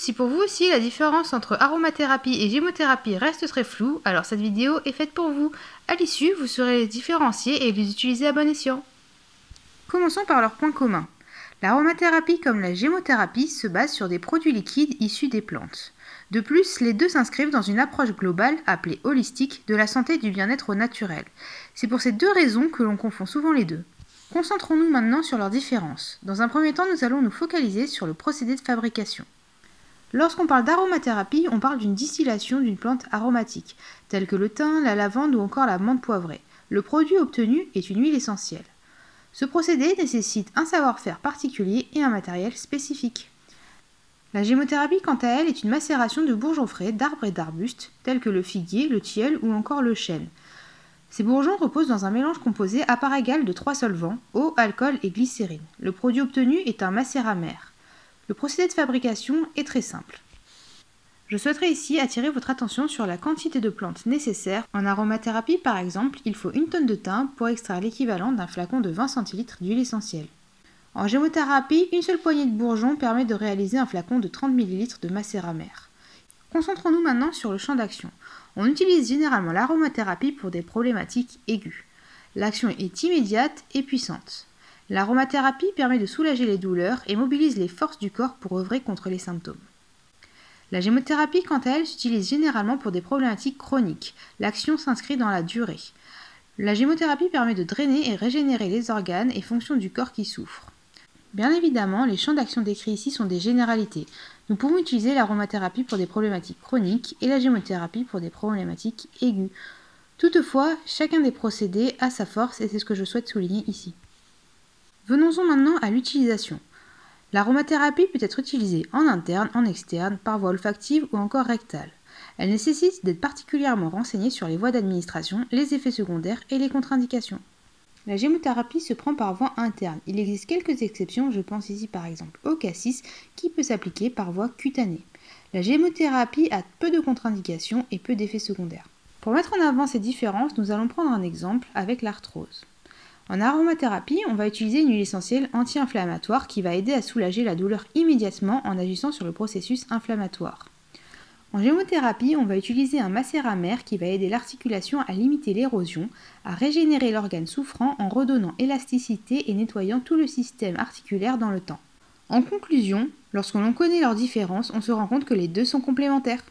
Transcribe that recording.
si pour vous aussi la différence entre aromathérapie et gémothérapie reste très floue, alors cette vidéo est faite pour vous. À l'issue, vous saurez les différencier et les utiliser à bon escient. Commençons par leurs points communs. L'aromathérapie comme la gémothérapie se base sur des produits liquides issus des plantes. De plus, les deux s'inscrivent dans une approche globale, appelée holistique, de la santé et du bien-être au naturel. C'est pour ces deux raisons que l'on confond souvent les deux. Concentrons-nous maintenant sur leurs différences. Dans un premier temps, nous allons nous focaliser sur le procédé de fabrication. Lorsqu'on parle d'aromathérapie, on parle d'une distillation d'une plante aromatique, telle que le thym, la lavande ou encore la menthe poivrée. Le produit obtenu est une huile essentielle. Ce procédé nécessite un savoir-faire particulier et un matériel spécifique. La gémothérapie, quant à elle, est une macération de bourgeons frais d'arbres et d'arbustes, tels que le figuier, le tilleul ou encore le chêne. Ces bourgeons reposent dans un mélange composé à part égale de 3 solvants, eau, alcool et glycérine. Le produit obtenu est un macérat-mère. Le procédé de fabrication est très simple. Je souhaiterais ici attirer votre attention sur la quantité de plantes nécessaires. En aromathérapie, par exemple, il faut 1 tonne de thym pour extraire l'équivalent d'un flacon de 20 centilitres d'huile essentielle. En gémothérapie, une seule poignée de bourgeons permet de réaliser un flacon de 30 ml de macérat-mère. Concentrons-nous maintenant sur le champ d'action. On utilise généralement l'aromathérapie pour des problématiques aiguës. L'action est immédiate et puissante. L'aromathérapie permet de soulager les douleurs et mobilise les forces du corps pour œuvrer contre les symptômes. La gémothérapie, quant à elle, s'utilise généralement pour des problématiques chroniques. L'action s'inscrit dans la durée. La gémothérapie permet de drainer et régénérer les organes et fonctions du corps qui souffrent. Bien évidemment, les champs d'action décrits ici sont des généralités. Nous pouvons utiliser l'aromathérapie pour des problématiques chroniques et la gémothérapie pour des problématiques aiguës. Toutefois, chacun des procédés a sa force et c'est ce que je souhaite souligner ici. Venons-en maintenant à l'utilisation. L'aromathérapie peut être utilisée en interne, en externe, par voie olfactive ou encore rectale. Elle nécessite d'être particulièrement renseignée sur les voies d'administration, les effets secondaires et les contre-indications. La gémothérapie se prend par voie interne. Il existe quelques exceptions, je pense ici par exemple au cassis, qui peut s'appliquer par voie cutanée. La gémothérapie a peu de contre-indications et peu d'effets secondaires. Pour mettre en avant ces différences, nous allons prendre un exemple avec l'arthrose. En aromathérapie, on va utiliser une huile essentielle anti-inflammatoire qui va aider à soulager la douleur immédiatement en agissant sur le processus inflammatoire. En gémothérapie, on va utiliser un macérat-mère qui va aider l'articulation à limiter l'érosion, à régénérer l'organe souffrant en redonnant élasticité et nettoyant tout le système articulaire dans le temps. En conclusion, lorsque l'on connaît leurs différences, on se rend compte que les deux sont complémentaires.